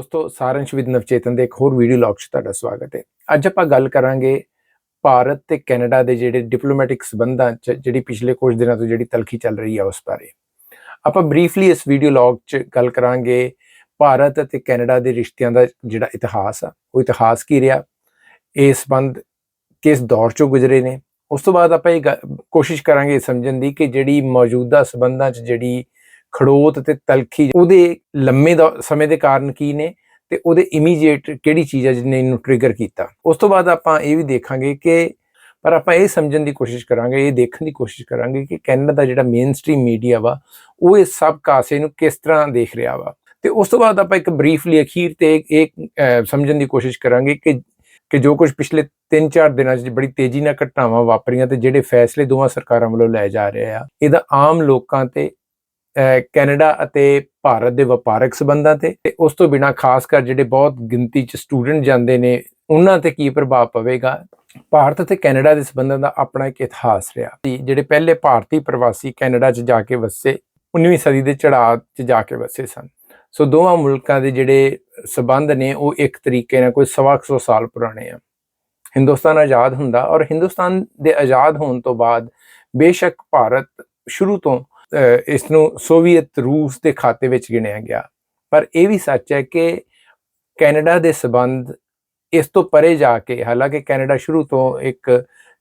ਦੋਸਤੋ ਸਾਰੰਸ਼ ਵਿਦ ਨਵਚੇਤਨ ਦੇ ਇੱਕ ਹੋਰ ਵੀਡੀਓ ਲੌਗ 'ਚ ਤੁਹਾਡਾ ਸਵਾਗਤ ਹੈ। ਅੱਜ ਆਪਾਂ ਗੱਲ ਕਰਾਂਗੇ ਭਾਰਤ ਤੇ ਕੈਨੇਡਾ ਦੇ ਜਿਹੜੇ ਡਿਪਲੋਮੈਟਿਕ ਸਬੰਧਾਂ 'ਚ ਜਿਹੜੀ ਪਿਛਲੇ ਕੁਝ ਦਿਨਾਂ ਤੋਂ ਜਿਹੜੀ ਤਲਖੀ ਚੱਲ ਰਹੀ ਹੈ ਉਸ ਬਾਰੇ। ਆਪਾਂ ਬਰੀਫਲੀ ਇਸ ਵੀਡੀਓ ਲੌਗ 'ਚ ਗੱਲ ਕਰਾਂਗੇ ਭਾਰਤ ਅਤੇ ਕੈਨੇਡਾ ਦੇ ਰਿਸ਼ਤਿਆਂ ਦਾ ਜਿਹੜਾ ਇਤਿਹਾਸ ਆ, ਉਹ ਇਤਿਹਾਸ ਕੀ ਰਿਹਾ, ਇਹ ਸਬੰਧ ਕਿਸ ਦੌਰ 'ਚੋਂ ਗੁਜ਼ਰੇ ਨੇ। ਉਸ ਤੋਂ ਬਾਅਦ ਆਪਾਂ ਇਹ ਕੋਸ਼ਿਸ਼ ਕਰਾਂਗੇ ਸਮਝਣ ਦੀ ਕਿ ਜਿਹੜੀ ਮੌਜੂਦਾ ਸਬੰਧਾਂ 'ਚ ਜਿਹੜੀ ਖੜੋਤ ਤੇ ਤਲਖੀ ਉਹਦੇ ਲੰਮੇ ਸਮੇਂ ਦੇ ਕਾਰਨ ਕੀ ਨੇ ਤੇ ਉਹਦੇ ਇਮੀਡੀਏਟ ਕਿਹੜੀ ਚੀਜ਼ ਹੈ ਜਿਹਨੇ ਇਹਨੂੰ ਟ੍ਰਿਗਰ ਕੀਤਾ। ਉਸ ਤੋਂ ਬਾਅਦ ਆਪਾਂ ਇਹ ਵੀ ਦੇਖਾਂਗੇ ਕਿ ਪਰ ਆਪਾਂ ਇਹ ਸਮਝਣ ਦੀ ਕੋਸ਼ਿਸ਼ ਕਰਾਂਗੇ, ਇਹ ਦੇਖਣ ਦੀ ਕੋਸ਼ਿਸ਼ ਕਰਾਂਗੇ ਕਿ ਕੈਨੇਡਾ ਦਾ ਜਿਹੜਾ ਮੇਨ ਸਟ੍ਰੀਮ ਮੀਡੀਆ ਵਾ ਉਹ ਇਸ ਸਭ ਕਾਸੇ ਨੂੰ ਕਿਸ ਤਰ੍ਹਾਂ ਦੇਖ ਰਿਹਾ ਵਾ। ਤੇ ਉਸ ਤੋਂ ਬਾਅਦ ਆਪਾਂ ਇੱਕ ਬਰੀਫਲੀ ਅਖੀਰ ਤੇ ਇਹ ਸਮਝਣ ਦੀ ਕੋਸ਼ਿਸ਼ ਕਰਾਂਗੇ ਕਿ ਜੋ ਕੁਝ ਪਿਛਲੇ 3-4 ਦਿਨਾਂ 'ਚ ਬੜੀ ਤੇਜ਼ੀ ਨਾਲ ਘਟਨਾਵਾਂ ਵਾਪਰੀਆਂ ਤੇ ਜਿਹੜੇ ਫੈਸਲੇ ਦੋਵਾਂ ਸਰਕਾਰਾਂ ਵੱਲੋਂ ਲਏ ਜਾ ਰਹੇ ਆ, ਇਹਦਾ ਆਮ ਲੋਕਾਂ ਤੇ ਕੈਨੇਡਾ ਅਤੇ ਭਾਰਤ ਦੇ ਵਪਾਰਕ ਸਬੰਧਾਂ ਤੇ ਉਸ ਤੋਂ ਬਿਨਾਂ ਖਾਸ ਕਰ ਜਿਹੜੇ ਬਹੁਤ ਗਿਣਤੀ 'ਚ ਸਟੂਡੈਂਟ ਜਾਂਦੇ ਨੇ ਉਹਨਾਂ ਤੇ ਕੀ ਪ੍ਰਭਾਵ ਪਵੇਗਾ। ਭਾਰਤ ਅਤੇ ਕੈਨੇਡਾ ਦੇ ਸਬੰਧਾਂ ਦਾ ਆਪਣਾ ਇੱਕ ਇਤਿਹਾਸ ਰਿਹਾ। ਜਿਹੜੇ ਪਹਿਲੇ ਭਾਰਤੀ ਪ੍ਰਵਾਸੀ ਕੈਨੇਡਾ 'ਚ ਜਾ ਕੇ ਵਸੇ 19ਵੀਂ ਸਦੀ ਦੇ ਚੜਾਅ 'ਚ ਜਾ ਕੇ ਵਸੇ ਸਨ। ਸੋ ਦੋਵਾਂ ਮੁਲਕਾਂ ਦੇ ਜਿਹੜੇ ਸਬੰਧ ਨੇ ਉਹ ਇੱਕ ਤਰੀਕੇ ਨਾਲ ਕੋਈ 125 ਸਾਲ ਪੁਰਾਣੇ ਆ। ਹਿੰਦੁਸਤਾਨ ਆਜ਼ਾਦ ਹੁੰਦਾ ਔਰ ਹਿੰਦੁਸਤਾਨ ਦੇ ਆਜ਼ਾਦ ਹੋਣ ਤੋਂ ਬਾਅਦ ਬੇਸ਼ੱਕ ਭਾਰਤ ਸ਼ੁਰੂ ਤੋਂ ਇਸ ਨੂੰ ਸੋਵੀਅਤ ਰੂਸ ਦੇ ਖਾਤੇ ਵਿੱਚ ਗਿਣਿਆ ਗਿਆ, ਪਰ ਇਹ ਵੀ ਸੱਚ ਹੈ ਕਿ ਕੈਨੇਡਾ ਦੇ ਸਬੰਧ ਇਸ ਤੋਂ ਪਰੇ ਜਾ ਕੇ, ਹਾਲਾਂਕਿ ਕੈਨੇਡਾ ਸ਼ੁਰੂ ਤੋਂ ਇੱਕ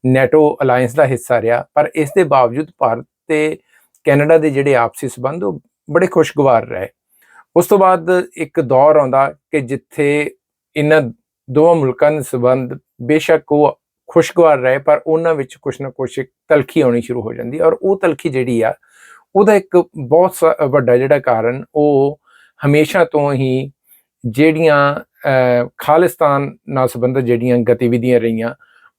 ਨੈਟੋ ਅਲਾਇੰਸ ਦਾ ਹਿੱਸਾ ਰਿਹਾ, ਪਰ ਇਸ ਦੇ ਬਾਵਜੂਦ ਭਾਰਤ ਤੇ ਕੈਨੇਡਾ ਦੇ ਜਿਹੜੇ ਆਪਸੀ ਸਬੰਧ ਉਹ ਬੜੇ ਖੁਸ਼ਗਵਾਰ ਰਹੇ। ਉਸ ਤੋਂ ਬਾਅਦ ਇੱਕ ਦੌਰ ਆਉਂਦਾ ਕਿ ਜਿੱਥੇ ਇਹਨਾਂ ਦੋਵਾਂ ਮੁਲਕਾਂ ਦੇ ਸਬੰਧ ਬੇਸ਼ੱਕ ਉਹ ਖੁਸ਼ਗਵਾਰ ਰਹੇ, ਪਰ ਉਹਨਾਂ ਵਿੱਚ ਕੁਛ ਨਾ ਕੁਛ ਤਲਖੀ ਆਉਣੀ ਸ਼ੁਰੂ ਹੋ ਜਾਂਦੀ। ਔਰ ਉਹ ਤਲਖੀ ਜਿਹੜੀ ਆ ਉਹਦਾ ਇੱਕ ਬਹੁਤ ਵੱਡਾ ਜਿਹੜਾ ਕਾਰਨ ਉਹ ਹਮੇਸ਼ਾ ਤੋਂ ਹੀ ਜਿਹੜੀਆਂ ਖਾਲਿਸਤਾਨ ਨਾਲ ਸੰਬੰਧਿਤ ਜਿਹੜੀਆਂ ਗਤੀਵਿਧੀਆਂ ਰਹੀਆਂ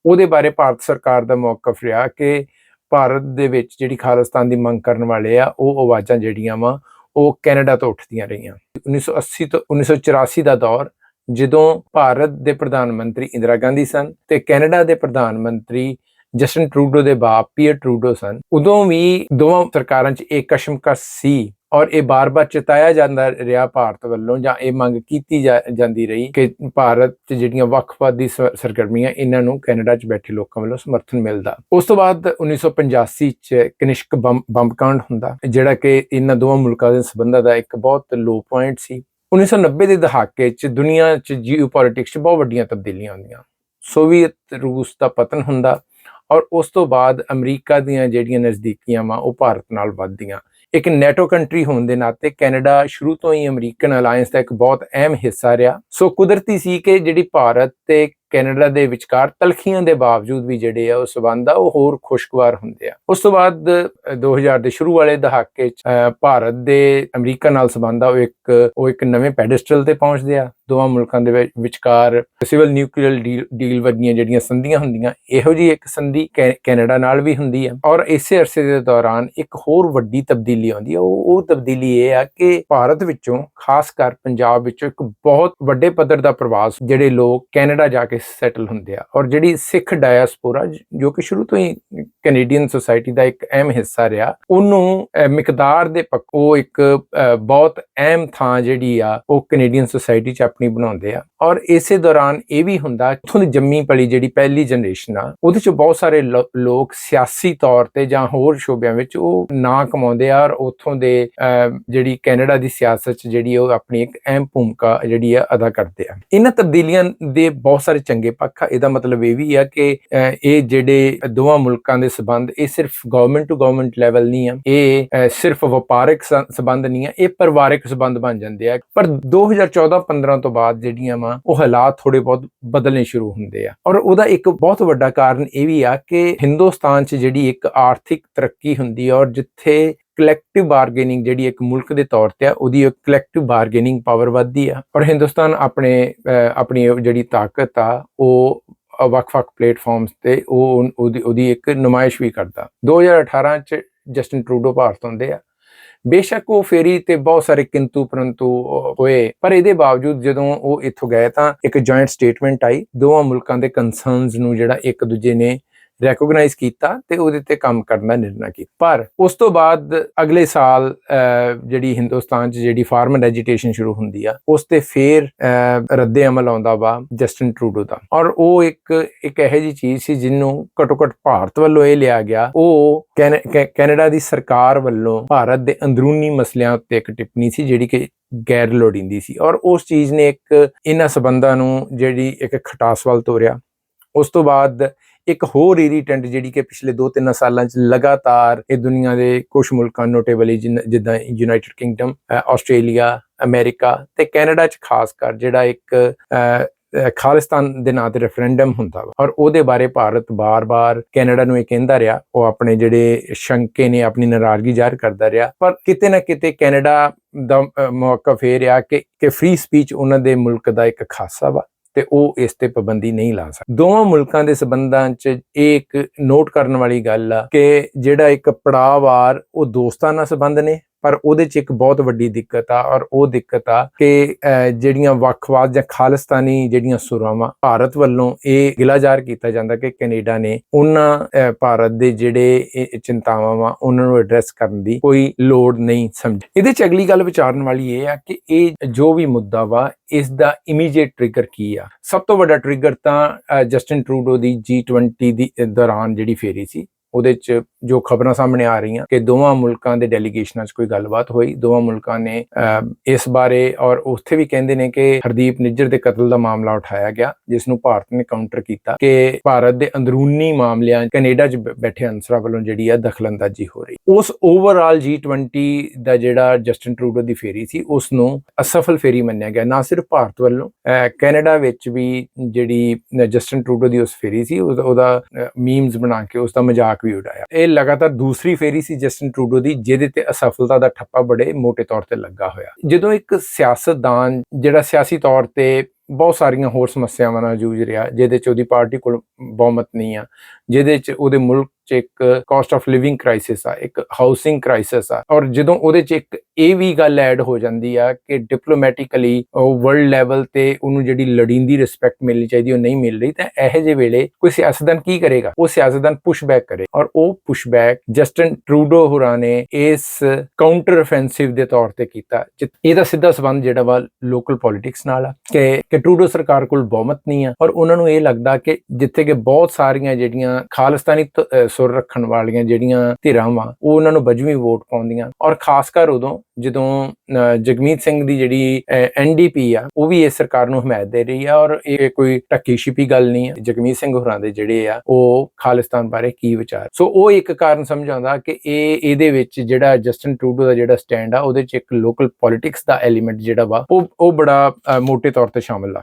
ਉਹਦੇ ਬਾਰੇ ਭਾਰਤ ਸਰਕਾਰ ਦਾ ਮੌਕਫ ਰਿਹਾ ਕਿ ਭਾਰਤ ਦੇ ਵਿੱਚ ਜਿਹੜੀ ਖਾਲਿਸਤਾਨ ਦੀ ਮੰਗ ਕਰਨ ਵਾਲੇ ਆ ਉਹ ਆਵਾਜ਼ਾਂ ਜਿਹੜੀਆਂ ਵਾ ਉਹ ਕੈਨੇਡਾ ਤੋਂ ਉੱਠਦੀਆਂ ਰਹੀਆਂ। 1980 ਤੋਂ 1984 ਦਾ ਦੌਰ, ਜਦੋਂ ਭਾਰਤ ਦੇ ਪ੍ਰਧਾਨ ਮੰਤਰੀ ਇੰਦਰਾ ਗਾਂਧੀ ਸਨ ਤੇ ਕੈਨੇਡਾ ਦੇ ਪ੍ਰਧਾਨ ਮੰਤਰੀ ਜਸਟਿਨ ਟਰੂਡੋ ਦੇ ਬਾਪ ਪੀਅਰ ਟਰੂਡੋ ਸਨ, ਉਦੋਂ ਵੀ ਦੋਵਾਂ ਸਰਕਾਰਾਂ 'ਚ ਇੱਕ ਕਸ਼ਮਕਸ਼ ਸੀ ਔਰ ਇਹ ਬਾਰ-ਬਾਰ ਚਿਤਾਇਆ ਜਾਂਦਾ ਰਿਹਾ ਭਾਰਤ ਵੱਲੋਂ, ਜਾਂ ਇਹ ਮੰਗ ਕੀਤੀ ਜਾਂਦੀ ਰਹੀ ਕਿ ਭਾਰਤ 'ਚ ਜਿਹੜੀਆਂ ਵੱਖਵਾਦੀ ਸਰਗਰਮੀਆਂ ਇਹਨਾਂ ਨੂੰ ਕੈਨੇਡਾ 'ਚ ਬੈਠੇ ਲੋਕਾਂ ਵੱਲੋਂ ਸਮਰਥਨ ਮਿਲਦਾ। ਉਸ ਤੋਂ ਬਾਅਦ 1985 'ਚ ਕਨਿਸ਼ਕ ਬੰਬ ਕਾਂਡ ਹੁੰਦਾ, ਜਿਹੜਾ ਕਿ ਇਹਨਾਂ ਦੋਵਾਂ ਮੁਲਕਾਂ ਦੇ ਸਬੰਧਾਂ ਦਾ ਇੱਕ ਬਹੁਤ ਲੋ ਪੁਆਇੰਟ ਸੀ। 1990 ਦੇ ਦਹਾਕੇ 'ਚ ਦੁਨੀਆ 'ਚ ਜੀਓਪੋਲਿਟਿਕਸ 'ਚ ਬਹੁਤ ਵੱਡੀਆਂ ਤਬਦੀਲੀਆਂ ਆਉਂਦੀਆਂ। ਸੋਵੀਅਤ ਰੂਸ ਦਾ ਪਤਨ ਹੁੰਦਾ ਔਰ ਉਸ ਤੋਂ ਬਾਅਦ ਅਮਰੀਕਾ ਦੀਆਂ ਜਿਹੜੀਆਂ ਨਜ਼ਦੀਕੀਆਂ ਵਾ ਉਹ ਭਾਰਤ ਨਾਲ ਵੱਧਦੀਆਂ। ਇੱਕ ਨੈਟੋ ਕੰਟਰੀ ਹੋਣ ਦੇ ਨਾਤੇ ਕੈਨੇਡਾ ਸ਼ੁਰੂ ਤੋਂ ਹੀ ਅਮਰੀਕਨ ਅਲਾਇੰਸ ਦਾ ਇੱਕ ਬਹੁਤ ਅਹਿਮ ਹਿੱਸਾ ਰਿਹਾ। ਸੋ ਕੁਦਰਤੀ ਸੀ ਕਿ ਜਿਹੜੀ ਭਾਰਤ ਤੇ ਕੈਨੇਡਾ ਦੇ ਵਿਚਕਾਰ ਤਲਖੀਆਂ ਦੇ ਬਾਵਜੂਦ ਵੀ ਜਿਹੜੇ ਆ ਉਹ ਸਬੰਧ ਆ ਉਹ ਹੋਰ ਖੁਸ਼ਗਵਾਰ ਹੁੰਦੇ ਆ। ਉਸ ਤੋਂ ਬਾਅਦ 2000 ਦੇ ਸ਼ੁਰੂ ਵਾਲੇ ਦਹਾਕੇ 'ਚ ਭਾਰਤ ਦੇ ਅਮਰੀਕਾ ਨਾਲ ਸਬੰਧ ਆ ਉਹ ਇੱਕ ਨਵੇਂ ਪੈਡਸਟਲ ਤੇ ਪਹੁੰਚਦੇ ਆ। ਦੋਵਾਂ ਮੁਲਕਾਂ ਦੇ ਵਿਚਕਾਰ ਸਿਵਲ ਨਿਊਕਲੀਅਰ ਡੀਲ ਵਰਗੀਆਂ ਜਿਹੜੀਆਂ ਸੰਧੀਆਂ ਹੁੰਦੀਆਂ, ਇਹੋ ਜਿਹੀ ਇੱਕ ਸੰਧੀ ਕੈਨੇਡਾ ਨਾਲ ਵੀ ਹੁੰਦੀ ਆ। ਔਰ ਇਸੇ ਅਰਸੇ ਦੇ ਦੌਰਾਨ ਇੱਕ ਹੋਰ ਵੱਡੀ ਤਬਦੀਲੀ ਆਉਂਦੀ ਆ। ਉਹ ਤਬਦੀਲੀ ਇਹ ਆ ਕਿ ਭਾਰਤ ਵਿੱਚੋਂ, ਖਾਸ ਕਰ ਪੰਜਾਬ ਵਿੱਚੋਂ ਇੱਕ ਬਹੁਤ ਵੱਡੇ ਪੱਧਰ ਦਾ ਪ੍ਰਵਾਸ ਜਿਹੜੇ ਲੋਕ ਕੈਨੇਡਾ ਜਾ ਕੇ ਸੈਟਲ ਹੁੰਦੇ ਆ। ਔਰ ਜਿਹੜੀ ਸਿੱਖ ਡਾਇਸਪੋਰਾ ਜੋ ਕਿ ਸ਼ੁਰੂ ਤੋਂ ਹੀ ਕੈਨੇਡੀਅਨ ਸੋਸਾਇਟੀ ਦਾ ਇੱਕ ਅਹਿਮ ਹਿੱਸਾ ਰਿਹਾ, ਉਹਨੂੰ ਮਿਕਦਾਰ ਦੇ ਉਹ ਇੱਕ ਬਹੁਤ ਅਹਿਮ ਥਾਂ ਜਿਹੜੀ ਆ ਉਹ ਕੈਨੇਡੀਅਨ ਸੋਸਾਇਟੀ 'ਚ ਆਪਣੀ ਬਣਾਉਂਦੇ ਆ। ਔਰ ਇਸੇ ਦੌਰਾਨ ਇਹ ਵੀ ਹੁੰਦਾ ਉੱਥੋਂ ਦੀ ਜੰਮੀ ਪਲੀ ਜਿਹੜੀ ਪਹਿਲੀ ਜਨਰੇਸ਼ਨ ਆ ਉਹਦੇ 'ਚ ਬਹੁਤ ਸਾਰੇ ਲੋਕ ਸਿਆਸੀ ਤੌਰ ਤੇ ਜਾਂ ਹੋਰ ਸ਼ੋਬਿਆਂ ਵਿੱਚ ਉਹ ਨਾਂ ਕਮਾਉਂਦੇ ਆ ਔਰ ਉੱਥੋਂ ਦੇ ਜਿਹੜੀ ਕੈਨੇਡਾ ਦੀ ਸਿਆਸਤ 'ਚ ਜਿਹੜੀ ਉਹ ਆਪਣੀ ਇੱਕ ਅਹਿਮ ਭੂਮਿਕਾ ਜਿਹੜੀ ਆ ਅਦਾ ਕਰਦੇ ਆ। ਇਹਨਾਂ ਤਬਦੀਲੀਆਂ ਦੇ ਬਹੁਤ ਸਾਰੇ ਚੰਗੇ ਪੱਖ ਆ। ਇਹਦਾ ਮਤਲਬ ਇਹ ਵੀ ਆ ਕਿ ਇਹ ਜਿਹੜੇ ਦੋਵਾਂ ਮੁਲਕਾਂ ਦੇ ਸਬੰਧ ਇਹ ਸਿਰਫ ਗਵਰਨਮੈਂਟ ਟੂ ਗਵਰਨਮੈਂਟ ਲੈਵਲ ਨਹੀਂ ਆ, ਇਹ ਸਿਰਫ ਵਪਾਰਕ ਸਬੰਧ ਨਹੀਂ ਆ, ਇਹ ਪਰਿਵਾਰਕ ਸਬੰਧ ਬਣ ਜਾਂਦੇ ਆ। ਪਰ 2014-15 ਤੋਂ ਬਾਅਦ ਜਿਹੜੀਆਂ ਵਾ ਉਹ ਹਾਲਾਤ ਥੋੜੇ ਬਹੁਤ ਬਦਲਣੇ ਸ਼ੁਰੂ ਹੁੰਦੇ ਆ। ਔਰ ਉਹਦਾ ਇੱਕ ਬਹੁਤ ਵੱਡਾ ਕਾਰਨ ਇਹ ਵੀ ਆ ਕਿ ਹਿੰਦੁਸਤਾਨ 'ਚ ਜਿਹੜੀ ਇੱਕ ਆਰਥਿਕ ਤਰੱਕੀ ਹੁੰਦੀ ਆ ਔਰ ਜਿੱਥੇ ਕਲੈਕਟਿਵ ਬਾਰਗੇਨਿੰਗ ਜਿਹੜੀ ਇੱਕ ਮੁਲਕ ਦੇ ਤੌਰ ਤੇ ਆ ਉਹਦੀ ਇੱਕ ਕਲੈਕਟਿਵ ਬਾਰਗੇਨਿੰਗ ਪਾਵਰ ਵੱਧਦੀ ਆ। ਔਰ ਹਿੰਦੁਸਤਾਨ ਆਪਣੀ ਜਿਹੜੀ ਤਾਕਤ ਆ ਉਹ ਵੱਖ-ਵੱਖ ਪਲੇਟਫਾਰਮਸ ਤੇ ਉਹਦੀ ਇੱਕ ਨੁਮਾਇਸ਼ ਵੀ ਕਰਦਾ। 2018 'ਚ ਜਸਟਿਨ ਟਰੂਡੋ ਭਾਰਤ ਆਉਂਦੇ ਆ। ਬੇਸ਼ੱਕ ਉਹ ਫੇਰੀ ਤੇ ਬਹੁਤ ਸਾਰੇ ਕਿੰਤੂ ਪਰੰਤੂ ਹੋਏ, ਪਰ ਇਹਦੇ ਬਾਵਜੂਦ ਜਦੋਂ ਉਹ ਇੱਥੋਂ ਗਏ ਤਾਂ ਇੱਕ ਜੁਆਇੰਟ ਸਟੇਟਮੈਂਟ ਆਈ। ਦੋਵਾਂ ਮੁਲਕਾਂ ਦੇ ਕੰਸਰਨਸ ਨੂੰ ਜਿਹੜਾ ਇੱਕ ਦੂਜੇ ਨੇ ਰੈਕੋਗਨਾਈਜ਼ ਕੀਤਾ ਤੇ ਉਹਦੇ ਤੇ ਕੰਮ ਕਰਨ ਦਾ ਨਿਰਣਾ ਕੀਤਾ। ਪਰ ਉਸ ਤੋਂ ਬਾਅਦ ਅਗਲੇ ਸਾਲ ਜਿਹੜੀ ਹਿੰਦੁਸਤਾਨ 'ਚ ਜਿਹੜੀ ਫਾਰਮਰ ਐਜੀਟੇਸ਼ਨ ਸ਼ੁਰੂ ਹੁੰਦੀ ਆ, ਉਸ ਤੇ ਫੇਰ ਰੱਦੇ ਅਮਲ ਆਉਂਦਾ ਵਾ ਜਸਟਿਨ ਟਰੂਡੋ ਦਾ। ਔਰ ਉਹ ਇੱਕ ਇਹੋ ਜਿਹੀ ਚੀਜ਼ ਸੀ ਜਿਹਨੂੰ ਘੱਟੋ ਘੱਟ ਭਾਰਤ ਵੱਲੋਂ ਇਹ ਲਿਆ ਗਿਆ, ਉਹ ਕੈਨੇਡਾ ਦੀ ਸਰਕਾਰ ਵੱਲੋਂ ਭਾਰਤ ਦੇ ਅੰਦਰੂਨੀ ਮਸਲਿਆਂ ਉੱਤੇ ਇੱਕ ਟਿੱਪਣੀ ਸੀ ਜਿਹੜੀ ਕਿ ਗੈਰ ਲੋੜੀਂਦੀ ਸੀ। ਔਰ ਉਸ ਚੀਜ਼ ਨੇ ਇੱਕ ਇਹਨਾਂ ਸਬੰਧਾਂ ਨੂੰ ਜਿਹੜੀ ਇੱਕ ਖਟਾਸ ਵੱਲ ਤੋਰਿਆ। ਉਸ ਤੋਂ ਬਾਅਦ ਇੱਕ ਹੋਰ ਇਰੀਟੈਂਟ ਜਿਹੜੀ ਕਿ ਪਿਛਲੇ 2-3 ਸਾਲਾਂ 'ਚ ਲਗਾਤਾਰ ਇਹ ਦੁਨੀਆ ਦੇ ਕੁਝ ਮੁਲਕਾਂ ਨੋਟੇਬਲੀ ਜਿੱਦਾਂ ਯੂਨਾਈਟਿਡ ਕਿੰਗਡਮ, ਆਸਟ੍ਰੇਲੀਆ, ਅਮਰੀਕਾ ਤੇ ਕੈਨੇਡਾ 'ਚ ਖਾਸ ਕਰ ਜਿਹੜਾ ਇੱਕ ਖਾਲਿਸਤਾਨ ਦੇ ਨਾਂ ਤੇ ਰੈਫਰੈਂਡਮ ਹੁੰਦਾ ਵਾ, ਔਰ ਉਹਦੇ ਬਾਰੇ ਭਾਰਤ ਬਾਰ-ਬਾਰ ਕੈਨੇਡਾ ਨੂੰ ਇਹ ਕਹਿੰਦਾ ਰਿਹਾ, ਉਹ ਆਪਣੇ ਜਿਹੜੇ ਸ਼ੰਕੇ ਨੇ ਆਪਣੀ ਨਾਰਾਜ਼ਗੀ ਜ਼ਾਹਿਰ ਕਰਦਾ ਰਿਹਾ। ਪਰ ਕਿਤੇ ਨਾ ਕਿਤੇ ਕੈਨੇਡਾ ਦਾ ਮੌਕਫ ਇਹ ਰਿਹਾ ਕਿ ਫ੍ਰੀ ਸਪੀਚ ਉਹਨਾਂ ਦੇ ਮੁਲਕ ਦਾ ਇੱਕ ਖਾਸਾ ਵਾ ਤੇ ਉਹ ਇਸ ਤੇ ਪਾਬੰਦੀ ਨਹੀਂ ਲਾ ਸਕਦੇ। ਦੋਵਾਂ ਮੁਲਕਾਂ ਦੇ ਸੰਬੰਧਾਂ 'ਚ ਇਹ ਇੱਕ ਨੋਟ ਕਰਨ ਵਾਲੀ ਗੱਲ ਆ ਕਿ ਜਿਹੜਾ ਇੱਕ ਪੜਾਅਵਾਰ ਉਹ ਦੋਸਤਾਨਾ ਸੰਬੰਧ ਨੇ, ਪਰ ਉਹਦੇ 'ਚ ਇੱਕ ਬਹੁਤ ਵੱਡੀ ਦਿੱਕਤ ਆ, ਔਰ ਉਹ ਦਿੱਕਤ ਆ ਕਿ ਜਿਹੜੀਆਂ ਵੱਖਵਾਦ ਜਾਂ ਖਾਲਿਸਤਾਨੀ ਜਿਹੜੀਆਂ ਸੁਰਾਵਾਂ ਭਾਰਤ ਵੱਲੋਂ ਇਹ ਗਿਲਾ ਜ਼ਾਹਰ ਕੀਤਾ ਜਾਂਦਾ ਕਿ ਕੈਨੇਡਾ ਨੇ ਉਹਨਾਂ ਭਾਰਤ ਦੇ ਜਿਹੜੇ ਚਿੰਤਾਵਾਂ ਵਾ ਉਹਨਾਂ ਨੂੰ ਐਡਰੈਸ ਕਰਨ ਦੀ ਕੋਈ ਲੋੜ ਨਹੀਂ ਸਮਝ। ਇਹਦੇ 'ਚ ਅਗਲੀ ਗੱਲ ਵਿਚਾਰਨ ਵਾਲੀ ਇਹ ਆ ਕਿ ਇਹ ਜੋ ਵੀ ਮੁੱਦਾ ਵਾ ਇਸ ਦਾ ਇਮੀਡੀਏਟ ਟ੍ਰਿਗਰ ਕੀ ਆ। ਸਭ ਤੋਂ ਵੱਡਾ ਟ੍ਰਿਗਰ ਤਾਂ ਜਸਟਿਨ ਟਰੂਡੋ ਦੀ G20 ਦੀ ਦੌਰਾਨ ਜਿਹੜੀ ਫੇਰੀ ਸੀ, ਉਹਦੇ 'ਚ ਜੋ ਖਬਰਾਂ ਸਾਹਮਣੇ ਆ ਰਹੀਆਂ ਕਿ ਦੋਵਾਂ ਮੁਲਕਾਂ ਦੇ ਡੈਲੀਗੇਸ਼ਨਾਂ 'ਚ ਕੋਈ ਗੱਲਬਾਤ ਹੋਈ, ਦੋਵਾਂ ਮੁਲਕਾਂ ਨੇ ਇਸ ਬਾਰੇ, ਔਰ ਉੱਥੇ ਵੀ ਕਹਿੰਦੇ ਨੇ ਕਿ ਹਰਦੀਪ ਨਿੱਜਰ ਦੇ ਕਤਲ ਦਾ ਮਾਮਲਾ ਉਠਾਇਆ ਗਿਆ, ਜਿਸ ਨੂੰ ਭਾਰਤ ਨੇ ਕਾਊਂਟਰ ਕੀਤਾ ਕਿ ਭਾਰਤ ਦੇ ਅੰਦਰੂਨੀ ਮਾਮਲਿਆਂ ਕੈਨੇਡਾ 'ਚ ਬੈਠੇ ਅਨਸਰਾਂ ਵੱਲੋਂ ਜਿਹੜੀ ਆ ਦਖਲਅੰਦਾਜ਼ੀ ਹੋ ਰਹੀ। ਉਸ ਓਵਰਆਲ G20 ਦਾ ਜਿਹੜਾ ਜਸਟਿਨ ਟਰੂਡੋ ਦੀ ਫੇਰੀ ਸੀ, ਉਸ ਨੂੰ ਅਸਫਲ ਫੇਰੀ ਮੰਨਿਆ ਗਿਆ, ਨਾ ਸਿਰਫ ਭਾਰਤ ਵੱਲੋਂ, ਕੈਨੇਡਾ ਵਿੱਚ ਵੀ ਜਿਹੜੀ ਜਸਟਿਨ ਟਰੂਡੋ ਦੀ ਉਸ ਫੇਰੀ ਸੀ ਉਹਦਾ ਮੀਮਸ ਬਣਾ ਕੇ ਉਸ ਦਾ ਮਜ਼ਾਕ ਵੀ ਉਡਾਇਆ। ਇਹ ਲਗਾਤਾਰ ਦੂਸਰੀ ਫੇਰੀ ਸੀ ਜਸਟਿਨ ਟਰੂਡੋ ਦੀ ਜਿਹਦੇ ਤੇ ਅਸਫਲਤਾ ਦਾ ਠੱਪਾ ਬੜੇ ਮੋਟੇ ਤੌਰ ਤੇ ਲੱਗਾ ਹੋਇਆ। ਜਦੋਂ ਇੱਕ ਸਿਆਸਤਦਾਨ ਜਿਹੜਾ ਸਿਆਸੀ ਤੌਰ ਤੇ ਬਹੁਤ ਸਾਰੀਆਂ ਹੋਰ ਸਮੱਸਿਆਵਾਂ ਨਾਲ ਜੂਝ ਰਿਹਾ, ਜਿਹਦੇ 'ਚ ਉਹਦੀ ਪਾਰਟੀ ਕੋਲ ਬਹੁਮਤ ਨਹੀਂ ਆ, ਜਿਹਦੇ 'ਚ ਉਹਦੇ ਮੁਲਕ 'ਚ ਇੱਕ ਕਾਸਟ ਆਫ ਲਿਵਿੰਗ ਕ੍ਰਾਈਸਿਸ ਆ, ਇੱਕ ਹਾਊਸਿੰਗ ਕ੍ਰਾਈਸਿਸ ਆ, ਔਰ ਜਦੋਂ ਉਹਦੇ 'ਚ ਇੱਕ ਇਹ ਵੀ ਗੱਲ ਐਡ ਹੋ ਜਾਂਦੀ ਆ ਕਿ ਡਿਪਲੋਮੈਟਿਕਲੀ ਵਰਲਡ ਲੈਵਲ ਤੇ ਉਹਨੂੰ ਜਿਹੜੀ ਲੜੀਂਦੀ ਰਿਸਪੈਕਟ ਮਿਲਣੀ ਚਾਹੀਦੀ ਉਹ ਨਹੀਂ ਮਿਲ ਰਹੀ, ਤਾਂ ਇਹੋ ਜਿਹੇ ਵੇਲੇ ਕੋਈ ਸਿਆਸਤਦਾਨ ਕੀ ਕਰੇਗਾ? ਉਹ ਸਿਆਸਤਦਾਨ ਪੁਸ਼ਬੈਕ ਕਰੇ, ਔਰ ਉਹ ਪੁਸ਼ਬੈਕ ਜਸਟਿਨ ਟਰੂਡੋ ਹੋਰਾਂ ਨੇ ਇਸ ਕਾਊਂਟਰ ਅਫੈਂਸਿਵ ਦੇ ਤੌਰ ਤੇ ਕੀਤਾ। ਇਹਦਾ ਸਿੱਧਾ ਸੰਬੰਧ ਜਿਹੜਾ ਵਾ ਲੋਕਲ ਪੋਲਿਟਿਕਸ ਨਾਲ ਆ ਕਿ ਟਰੂਡੋ ਸਰਕਾਰ ਕੋਲ ਬਹੁਮਤ ਨਹੀਂ ਆ, ਔਰ ਉਹਨਾਂ ਨੂੰ ਇਹ ਲੱਗਦਾ ਕਿ ਜਿੱਥੇ ਕਿ ਬਹੁਤ ਸਾਰੀਆਂ ਜਿਹੜੀਆਂ ਖਾਲਿਸਤਾਨੀ ਸੁਰ ਰੱਖਣ ਵਾਲੀਆਂ ਜਿਹੜੀਆਂ ਧਿਰਾਂ ਵਾ ਉਹ ਉਹਨਾਂ ਨੂੰ ਬਜਵੀਂ ਵੋਟ ਪਾਉਂਦੀਆਂ, ਔਰ ਖਾਸ ਕਰ ਉਦੋਂ ਜਦੋਂ ਜਗਮੀਤ ਸਿੰਘ ਦੀ ਜਿਹੜੀ NDP ਆ ਉਹ ਵੀ ਇਸ ਸਰਕਾਰ ਨੂੰ ਹਮਾਇਤ ਦੇ ਰਹੀ ਆ, ਔਰ ਇਹ ਕੋਈ ਢੱਕੀ ਛਿਪੀ ਗੱਲ ਨਹੀਂ ਆ। ਜਗਮੀਤ ਸਿੰਘ ਹੋਰਾਂ ਦੇ ਜਿਹੜੇ ਆ ਉਹ ਖਾਲਿਸਤਾਨ ਬਾਰੇ ਕੀ ਵਿਚਾਰ, ਸੋ ਉਹ ਇੱਕ ਕਾਰਨ ਸਮਝਾਉਂਦਾ ਕਿ ਇਹਦੇ ਵਿੱਚ ਜਿਹੜਾ ਜਸਟਿਨ ਟਰੂਡੋ ਦਾ ਜਿਹੜਾ ਸਟੈਂਡ ਆ ਉਹਦੇ 'ਚ ਇੱਕ ਲੋਕਲ ਪੋਲਿਟਿਕਸ ਦਾ ਐਲੀਮੈਂਟ ਜਿਹੜਾ ਵਾ ਉਹ ਬੜਾ ਮੋਟੇ ਤੌਰ ਤੇ ਸ਼ਾਮਿਲ ਆ।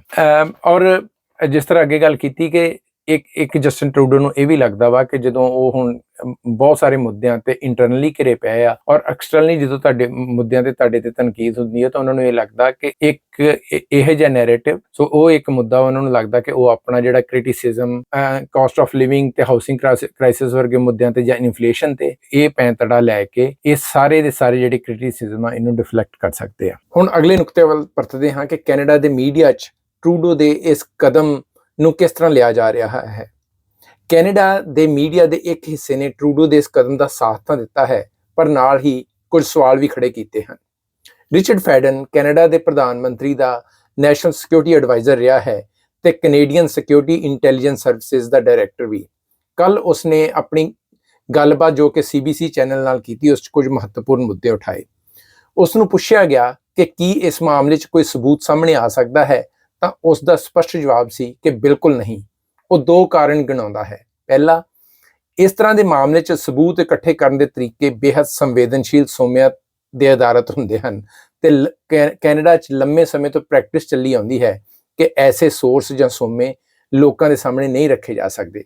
ਔਰ ਜਿਸ ਤਰ੍ਹਾਂ ਅੱਗੇ ਗੱਲ ਕੀਤੀ ਕਿ ਇੱਕ ਜਸਟਿਨ ਟਰੂਡੋ ਨੂੰ ਇਹ ਵੀ ਲੱਗਦਾ ਵਾ ਕਿ ਜਦੋਂ ਉਹ ਹੁਣ ਬਹੁਤ ਸਾਰੇ ਮੁੱਦਿਆਂ ਤੇ ਇੰਟਰਨਲੀ ਘਿਰੇ ਪਏ ਆ, ਔਰ ਐਕਸਟਰਨਲੀ ਜਦੋਂ ਤੁਹਾਡੇ ਮੁੱਦਿਆਂ ਤੇ ਤੁਹਾਡੇ ਤੇ ਤਨਕੀਦ ਹੁੰਦੀ ਹੈ ਤਾਂ ਉਹਨਾਂ ਨੂੰ ਇਹ ਲੱਗਦਾ ਕਿ ਇੱਕ ਇਹੋ ਜਿਹਾ ਨੈਰੇਟਿਵ, ਸੋ ਉਹ ਇੱਕ ਮੁੱਦਾ ਉਹਨਾਂ ਨੂੰ ਲੱਗਦਾ ਕਿ ਉਹ ਆਪਣਾ ਜਿਹੜਾ ਕ੍ਰਿਟਿਸਿਜ਼ਮ ਕਾਸਟ ਆਫ ਲਿਵਿੰਗ ਤੇ ਹਾਊਸਿੰਗ ਕ੍ਰਾਈਸਿਸ ਵਰਗੇ ਮੁੱਦਿਆਂ ਤੇ ਜਾਂ ਇਨਫਲੇਸ਼ਨ ਤੇ ਇਹ ਪੈਂਤੜਾ ਲੈ ਕੇ ਇਹ ਸਾਰੇ ਦੇ ਸਾਰੇ ਜਿਹੜੇ ਕ੍ਰਿਟਿਸਿਜ਼ਮ ਆ ਇਹਨੂੰ ਡਿਫਲੈਕਟ ਕਰ ਸਕਦੇ ਆ। ਹੁਣ ਅਗਲੇ ਨੁਕਤੇ ਵੱਲ ਪਰਤਦੇ ਹਾਂ ਕਿ ਕੈਨੇਡਾ ਦੇ ਮੀਡੀਆ 'ਚ ਟਰੂਡੋ ਦੇ ਇਸ ਕਦਮ ਨੂੰ ਕਿਸ ਤਰ੍ਹਾਂ ਲਿਆ ਜਾ ਰਿਹਾ ਹੈ। ਕੈਨੇਡਾ ਦੇ ਮੀਡੀਆ ਦੇ ਇੱਕ ਹਿੱਸੇ ਨੇ ਟਰੂਡੋ ਦੇ ਇਸ ਕਦਮ ਦਾ ਸਾਥ ਤਾਂ ਦਿੱਤਾ ਹੈ, ਪਰ ਨਾਲ ਹੀ ਕੁਝ ਸਵਾਲ ਵੀ ਖੜੇ ਕੀਤੇ ਹਨ। ਰਿਚਰਡ ਫੈਡਨ ਕੈਨੇਡਾ ਦੇ ਪ੍ਰਧਾਨ ਮੰਤਰੀ ਦਾ ਨੈਸ਼ਨਲ ਸਿਕਿਉਰਿਟੀ ਐਡਵਾਈਜ਼ਰ ਰਿਹਾ ਹੈ ਤੇ ਕੈਨੇਡੀਅਨ ਸਿਕਿਉਰਿਟੀ ਇੰਟੈਲੀਜੈਂਸ ਸਰਵਿਸਿਜ਼ ਦਾ ਡਾਇਰੈਕਟਰ ਵੀ। ਕੱਲ ਉਸਨੇ ਆਪਣੀ ਗੱਲਬਾਤ ਜੋ ਕਿ CBC ਚੈਨਲ ਨਾਲ ਕੀਤੀ, ਉਸ 'ਚ ਕੁਝ ਮਹੱਤਵਪੂਰਨ ਮੁੱਦੇ ਉਠਾਏ। ਉਸ ਨੂੰ ਪੁੱਛਿਆ ਗਿਆ ਕਿ ਕੀ ਇਸ ਮਾਮਲੇ 'ਚ ਕੋਈ ਸਬੂਤ ਸਾਹਮਣੇ ਆ ਸਕਦਾ ਹੈ, ਤਾਂ ਉਸ ਦਾ ਸਪਸ਼ਟ ਜਵਾਬ ਸੀ ਕਿ ਬਿਲਕੁਲ ਨਹੀਂ। ਉਹ ਦੋ ਕਾਰਨ ਗਿਣਾਉਂਦਾ ਹੈ। ਪਹਿਲਾ, ਇਸ ਤਰ੍ਹਾਂ ਦੇ ਮਾਮਲੇ 'ਚ ਸਬੂਤ ਇਕੱਠੇ ਕਰਨ ਦੇ ਤਰੀਕੇ ਬੇहद ਸੰਵੇਦਨਸ਼ੀਲ ਸੋਮਿਆਂ ਦੇ ਆਧਾਰਿਤ ਹੁੰਦੇ ਹਨ ਤੇ ਕੈਨੇਡਾ 'ਚ ਲੰਮੇ ਸਮੇਂ ਤੋਂ ਪ੍ਰੈਕਟਿਸ ਚੱਲੀ ਆਉਂਦੀ ਹੈ ਕਿ ਐਸੇ ਸੋਰਸ ਜਾਂ ਸੋਮੇ ਲੋਕਾਂ ਦੇ ਸਾਹਮਣੇ ਨਹੀਂ ਰੱਖੇ ਜਾ ਸਕਦੇ।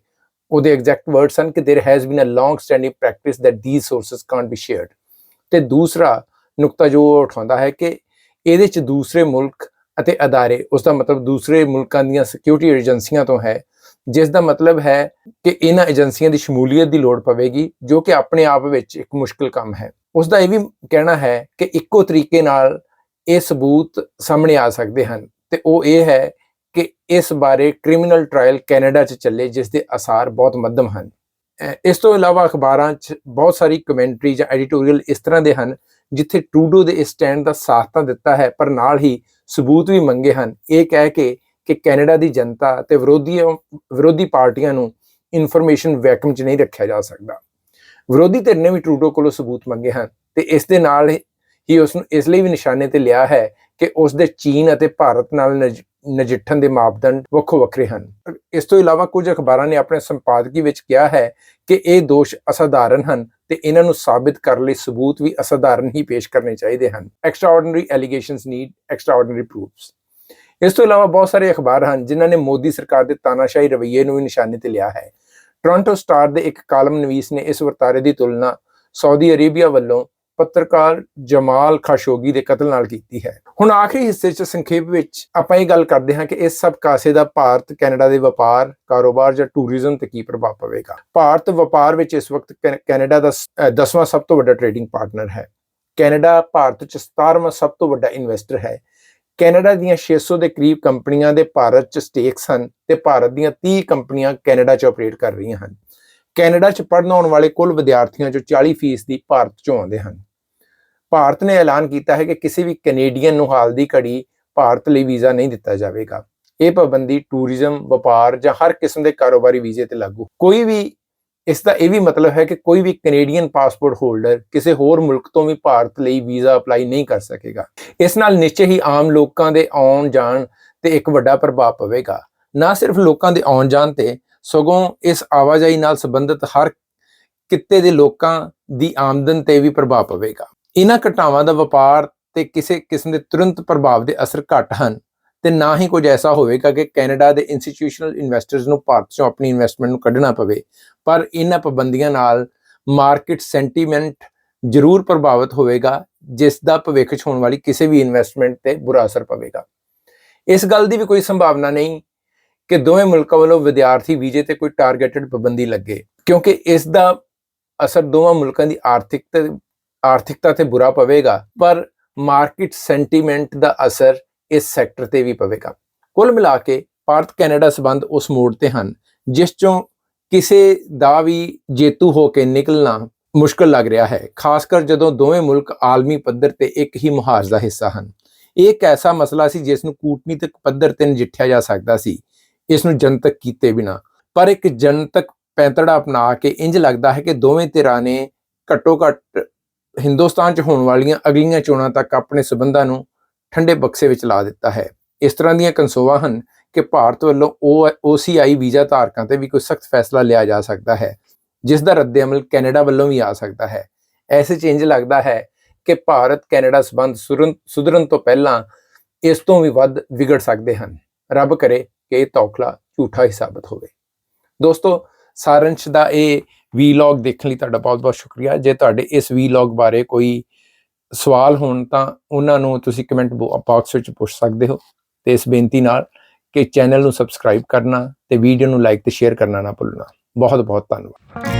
ਉਹਦੇ ਐਗਜ਼ੈਕਟ ਵਰਡਸ ਹਨ ਕਿ there has been a long standing practice that these sources can't be shared। ਤੇ ਦੂਸਰਾ ਨੁਕਤਾ ਜੋ ਉਠਾਉਂਦਾ ਹੈ ਕਿ ਇਹਦੇ 'ਚ ਦੂਸਰੇ ਮੁਲਕ ਅਤੇ ਅਦਾਰੇ, ਉਸ ਦਾ ਮਤਲਬ ਦੂਸਰੇ ਮੁਲਕਾਂ ਦੀਆਂ ਸਿਕਿਉਰਿਟੀ ਏਜੰਸੀਆਂ ਤੋਂ ਹੈ, ਜਿਸ ਦਾ ਮਤਲਬ ਹੈ ਕਿ ਇਹਨਾਂ ਏਜੰਸੀਆਂ ਦੀ ਸ਼ਮੂਲੀਅਤ ਦੀ ਲੋੜ ਪਵੇਗੀ, ਜੋ ਕਿ ਆਪਣੇ ਆਪ ਵਿੱਚ ਇੱਕ ਮੁਸ਼ਕਿਲ ਕੰਮ ਹੈ। ਉਸ ਦਾ ਇਹ ਵੀ ਕਹਿਣਾ ਹੈ ਕਿ ਇੱਕੋ ਤਰੀਕੇ ਨਾਲ ਇਹ ਸਬੂਤ ਸਾਹਮਣੇ ਆ ਸਕਦੇ ਹਨ, ਤੇ ਉਹ ਇਹ ਹੈ ਕਿ ਇਸ ਬਾਰੇ ਕ੍ਰਿਮੀਨਲ ਟ੍ਰਾਇਲ ਕੈਨੇਡਾ 'ਚ ਚੱਲੇ, ਜਿਸ ਦੇ ਅਸਾਰ ਬਹੁਤ ਮੱਧਮ ਹਨ। ਇਸ ਤੋਂ ਇਲਾਵਾ ਅਖਬਾਰਾਂ 'ਚ ਬਹੁਤ ਸਾਰੀ ਕਮੈਂਟਰੀ ਜਾਂ ਐਡੀਟੋਰੀਅਲ ਇਸ ਤਰ੍ਹਾਂ ਦੇ ਹਨ ਜਿੱਥੇ ਟਰੂਡੋ ਦੇ ਇਸ ਸਟੈਂਡ ਦਾ ਸਾਥ ਤਾਂ ਦਿੱਤਾ ਹੈ ਪਰ ਨਾਲ ਹੀ ਸਬੂਤ ਵੀ ਮੰਗੇ ਹਨ, ਇਹ ਕਹਿ ਕੇ ਕਿ ਕੈਨੇਡਾ ਦੀ ਜਨਤਾ ਤੇ ਵਿਰੋਧੀ ਪਾਰਟੀਆਂ ਨੂੰ ਇਨਫੋਰਮੇਸ਼ਨ ਵੈਕੂਮ 'ਚ ਨਹੀਂ ਰੱਖਿਆ ਜਾ ਸਕਦਾ। ਵਿਰੋਧੀ ਧਿਰ ਨੇ ਵੀ ਟਰੂਡੋ ਕੋਲੋਂ ਸਬੂਤ ਮੰਗੇ ਹਨ ਤੇ ਇਸ ਦੇ ਨਾਲ ਹੀ ਉਸ ਨੂੰ ਇਸ ਲਈ ਵੀ ਨਿਸ਼ਾਨੇ ਤੇ ਲਿਆ ਹੈ ਕਿ ਉਸ ਦੇ ਚੀਨ ਅਤੇ ਭਾਰਤ ਨਾਲ ਨਜਿੱਠਣ ਦੇ ਮਾਪਦੰਡ ਵੱਖੋ ਵੱਖਰੇ ਹਨ। ਇਸ ਤੋਂ ਇਲਾਵਾ ਕੁਝ ਅਖਬਾਰਾਂ ਨੇ ਆਪਣੇ ਸੰਪਾਦਕੀ ਵਿੱਚ ਕਿਹਾ ਹੈ ਕਿ ਇਹ ਦੋਸ਼ ਅਸਾਧਾਰਨ ਹਨ ਤੇ ਇਹਨਾਂ ਨੂੰ ਸਾਬਿਤ ਕਰਨ ਲਈ ਸਬੂਤ ਵੀ ਅਸਾਧਾਰਨ ਹੀ ਪੇਸ਼ ਕਰਨੇ ਚਾਹੀਦੇ ਹਨ। ਐਕਸਟਰਾਆਰਡੀਨਰੀ ਐਲੀਗੇਸ਼ਨਸ ਨੀਡ ਐਕਸਟਰਾਆਰਡੀਨਰੀ ਪ੍ਰੂਫਸ। ਇਸ ਤੋਂ ਇਲਾਵਾ ਬਹੁਤ ਸਾਰੇ ਅਖਬਾਰ ਹਨ ਜਿਨ੍ਹਾਂ ਨੇ ਮੋਦੀ ਸਰਕਾਰ ਦੇ ਤਾਨਾਸ਼ਾਹੀ ਰਵੱਈਏ ਨੂੰ ਵੀ ਨਿਸ਼ਾਨੇ ਤੇ ਲਿਆ ਹੈ। ਟੋਰਾਂਟੋ ਸਟਾਰ ਦੇ ਇੱਕ ਕਾਲਮ ਨਵੀਸ ਨੇ ਇਸ ਵਰਤਾਰੇ ਦੀ ਤੁਲਨਾ ਸਾਊਦੀ ਅਰੇਬੀਆ ਵੱਲੋਂ ਪੱਤਰਕਾਰ ਜਮਾਲ ਖਾਸ਼ੋਗੀ ਦੇ ਕਤਲ ਨਾਲ ਕੀਤੀ ਹੈ। ਹੁਣ ਆਖਰੀ ਹਿੱਸੇ 'ਚ ਸੰਖੇਪ ਵਿੱਚ ਆਪਾਂ ਇਹ ਗੱਲ ਕਰਦੇ ਹਾਂ ਕਿ ਇਸ ਸਭ ਕਾਸੇ ਦਾ ਭਾਰਤ ਕੈਨੇਡਾ ਦੇ ਵਪਾਰ, ਕਾਰੋਬਾਰ ਜਾਂ ਟੂਰਿਜ਼ਮ ਤੇ ਕੀ ਪ੍ਰਭਾਵ ਪਵੇਗਾ। ਭਾਰਤ ਵਪਾਰ ਵਿੱਚ ਇਸ ਵਕਤ ਕੈਨੇਡਾ ਦਾ 10ਵਾਂ ਸਭ ਤੋਂ ਵੱਡਾ ਟ੍ਰੇਡਿੰਗ ਪਾਰਟਨਰ ਹੈ। ਕੈਨੇਡਾ ਭਾਰਤ 'ਚ 17ਵਾਂ ਸਭ ਤੋਂ ਵੱਡਾ ਇਨਵੈਸਟਰ ਹੈ। ਕੈਨੇਡਾ ਦੀਆਂ 600 ਦੇ ਕਰੀਬ ਕੰਪਨੀਆਂ ਦੇ ਭਾਰਤ 'ਚ ਸਟੇਕਸ ਹਨ ਤੇ ਭਾਰਤ ਦੀਆਂ 30 ਕੰਪਨੀਆਂ ਕੈਨੇਡਾ 'ਚ ਆਪਰੇਟ ਕਰ ਰਹੀਆਂ ਹਨ। ਕੈਨੇਡਾ 'ਚ ਪੜ੍ਹਨ ਆਉਣ ਵਾਲੇ ਕੁੱਲ ਵਿਦਿਆਰਥੀਆਂ 'ਚੋਂ 40% ਭਾਰਤ 'ਚੋਂ ਆਉਂਦੇ ਹਨ। ਭਾਰਤ ਨੇ ਐਲਾਨ ਕੀਤਾ ਹੈ ਕਿ ਕਿਸੇ ਵੀ ਕੈਨੇਡੀਅਨ ਨੂੰ ਹਾਲ ਦੀ ਘੜੀ ਭਾਰਤ ਲਈ ਵੀਜ਼ਾ ਨਹੀਂ ਦਿੱਤਾ ਜਾਵੇਗਾ। ਇਹ ਪਾਬੰਦੀ ਟੂਰਿਜ਼ਮ, ਵਪਾਰ ਜਾਂ ਹਰ ਕਿਸਮ ਦੇ ਕਾਰੋਬਾਰੀ ਵੀਜ਼ੇ ਤੇ ਲਾਗੂ। ਇਸ ਦਾ ਇਹ ਵੀ ਮਤਲਬ ਹੈ ਕਿ ਕੋਈ ਵੀ ਕੈਨੇਡੀਅਨ ਪਾਸਪੋਰਟ ਹੋਲਡਰ ਕਿਸੇ ਹੋਰ ਮੁਲਕ ਤੋਂ ਵੀ ਭਾਰਤ ਲਈ ਵੀਜ਼ਾ ਅਪਲਾਈ ਨਹੀਂ ਕਰ ਸਕੇਗਾ। ਇਸ ਨਾਲ ਨਿਸ਼ਚੈ ਹੀ ਆਮ ਲੋਕਾਂ ਦੇ ਆਉਣ ਜਾਣ ਤੇ ਇੱਕ ਵੱਡਾ ਪ੍ਰਭਾਵ ਪਵੇਗਾ। ਨਾ ਸਿਰਫ ਲੋਕਾਂ ਦੇ ਆਉਣ ਜਾਣ ਤੇ, ਸਗੋਂ ਇਸ ਆਵਾਜਾਈ ਨਾਲ ਸੰਬੰਧਿਤ ਹਰ ਕਿੱਤੇ ਦੇ ਲੋਕਾਂ ਦੀ ਆਮਦਨ ਤੇ ਵੀ ਪ੍ਰਭਾਵ ਪਵੇਗਾ। ਇਹਨਾਂ ਘਟਨਾਵਾਂ ਦਾ ਵਪਾਰ ਤੇ ਕਿਸੇ ਕਿਸਮ ਦੇ ਤੁਰੰਤ ਪ੍ਰਭਾਵ ਦੇ ਅਸਰ ਘੱਟ ਹਨ ਤੇ ਨਾ ਹੀ ਕੁਝ ਐਸਾ ਹੋਵੇਗਾ ਕਿ ਕੈਨੇਡਾ ਦੇ ਇੰਸਟੀਟਿਊਸ਼ਨਲ ਇਨਵੈਸਟਰਸ ਨੂੰ ਭਾਰਤ 'ਚੋਂ ਆਪਣੀ ਇਨਵੈਸਟਮੈਂਟ ਨੂੰ ਕੱਢਣਾ ਪਵੇ। ਪਰ ਇਹਨਾਂ ਪਾਬੰਦੀਆਂ ਨਾਲ ਮਾਰਕੀਟ ਸੈਂਟੀਮੈਂਟ ਜ਼ਰੂਰ ਪ੍ਰਭਾਵਿਤ ਹੋਵੇਗਾ, ਜਿਸ ਦਾ ਭਵਿੱਖ 'ਚ ਹੋਣ ਵਾਲੀ ਕਿਸੇ ਵੀ ਇਨਵੈਸਟਮੈਂਟ ਤੇ ਬੁਰਾ ਅਸਰ ਪਵੇਗਾ। ਇਸ ਗੱਲ ਦੀ ਵੀ ਕੋਈ ਸੰਭਾਵਨਾ ਨਹੀਂ ਕਿ ਦੋਵੇਂ ਮੁਲਕਾਂ ਵੱਲੋਂ ਵਿਦਿਆਰਥੀ ਵੀਜ਼ੇ ਤੇ ਕੋਈ ਟਾਰਗੇਟਡ ਪਾਬੰਦੀ ਲੱਗੇ, ਕਿਉਂਕਿ ਇਸ ਦਾ ਅਸਰ ਦੋਵਾਂ ਮੁਲਕਾਂ ਦੀ ਆਰਥਿਕਤਾ ਤੇ ਬੁਰਾ ਪਵੇਗਾ, ਪਰ ਮਾਰਕੀਟ ਸੈਂਟੀਮੈਂਟ ਦਾ ਅਸਰ ਇਸ ਸੈਕਟਰ ਤੇ ਵੀ ਪਵੇਗਾ। ਕੁੱਲ ਮਿਲਾ ਕੇ ਭਾਰਤ ਕੈਨੇਡਾ ਸੰਬੰਧ ਉਸ ਮੋੜ ਤੇ ਹਨ ਜਿਸ ਚੋਂ ਕਿਸੇ ਦਾ ਵੀ ਜੇਤੂ ਹੋ ਕੇ ਨਿਕਲਣਾ ਮੁਸ਼ਕਲ ਲੱਗ ਰਿਹਾ ਹੈ, ਖਾਸ ਕਰ ਜਦੋਂ ਦੋਵੇਂ ਮੁਲਕ ਆਲਮੀ ਪੱਧਰ ਤੇ ਇੱਕ ਹੀ ਮੁਹਾਜ਼ ਦਾ ਹਿੱਸਾ ਹਨ। ਇਹ ਇੱਕ ਐਸਾ ਮਸਲਾ ਸੀ ਜਿਸ ਨੂੰ ਕੂਟਨੀਤਿਕ ਪੱਧਰ ਤੇ ਨਜਿੱਠਿਆ ਜਾ ਸਕਦਾ ਸੀ, ਇਸ ਨੂੰ ਜਨਤਕ ਕੀਤੇ ਬਿਨਾ। ਪਰ ਇੱਕ ਜਨਤਕ ਪੈਂਤੜਾ ਅਪਣਾ ਕੇ ਇੰਜ ਲੱਗਦਾ ਹੈ ਕਿ ਦੋਵੇਂ ਧਿਰਾਂ ਨੇ ਘੱਟੋ ਘੱਟ ਹਿੰਦੁਸਤਾਨ 'ਚ ਹੋਣ ਵਾਲੀਆਂ ਅਗਲੀਆਂ ਚੋਣਾਂ ਤੱਕ ਆਪਣੇ ਸਬੰਧਾਂ ਨੂੰ ਠੰਡੇ ਬਕਸੇ ਵਿੱਚ ਲਾ ਦਿੱਤਾ ਹੈ। ਇਸ ਤਰ੍ਹਾਂ ਦੀਆਂ ਕਨਸੋਵਾਂ ਹਨ ਕਿ ਭਾਰਤ ਵੱਲੋਂ OCI ਵੀਜ਼ਾ ਧਾਰਕਾਂ ਤੇ ਵੀ ਕੋਈ ਸਖਤ ਫੈਸਲਾ ਲਿਆ ਜਾ ਸਕਦਾ ਹੈ, ਜਿਸ ਦਾ ਰੱਦੇ ਅਮਲ ਕੈਨੇਡਾ ਵੱਲੋਂ ਵੀ ਆ ਸਕਦਾ ਹੈ। ਐਸੇ 'ਚ ਇੰਜ ਲੱਗਦਾ ਹੈ ਕਿ ਭਾਰਤ ਕੈਨੇਡਾ ਸੰਬੰਧ ਸੁਧਰਨ ਤੋਂ ਪਹਿਲਾਂ ਇਸ ਤੋਂ ਵੀ ਵੱਧ ਵਿਗੜ ਸਕਦੇ ਹਨ। ਰੱਬ ਕਰੇ ਕਿ ਇਹ ਤੌਖਲਾ ਝੂਠਾ ਹੀ ਸਾਬਤ ਹੋਵੇ। ਦੋਸਤੋ, ਸਾਰੰਸ਼ ਦਾ ਇਹ ਵੀਲੌਗ ਦੇਖਣ ਲਈ ਤੁਹਾਡਾ ਬਹੁਤ ਬਹੁਤ ਸ਼ੁਕਰੀਆ। ਜੇ ਤੁਹਾਡੇ ਇਸ ਵੀਲੌਗ ਬਾਰੇ ਕੋਈ ਸਵਾਲ ਹੋਣ ਤਾਂ ਉਹਨਾਂ ਨੂੰ ਤੁਸੀਂ ਕਮੈਂਟ ਬਾਕਸ ਵਿੱਚ ਪੁੱਛ ਸਕਦੇ ਹੋ, ਤੇ ਇਸ ਬੇਨਤੀ ਨਾਲ ਕਿ ਚੈਨਲ ਨੂੰ ਸਬਸਕ੍ਰਾਈਬ ਕਰਨਾ ਤੇ ਵੀਡੀਓ ਨੂੰ ਲਾਈਕ ਤੇ ਸ਼ੇਅਰ ਕਰਨਾ ਨਾ ਭੁੱਲਣਾ। ਬਹੁਤ ਬਹੁਤ ਧੰਨਵਾਦ।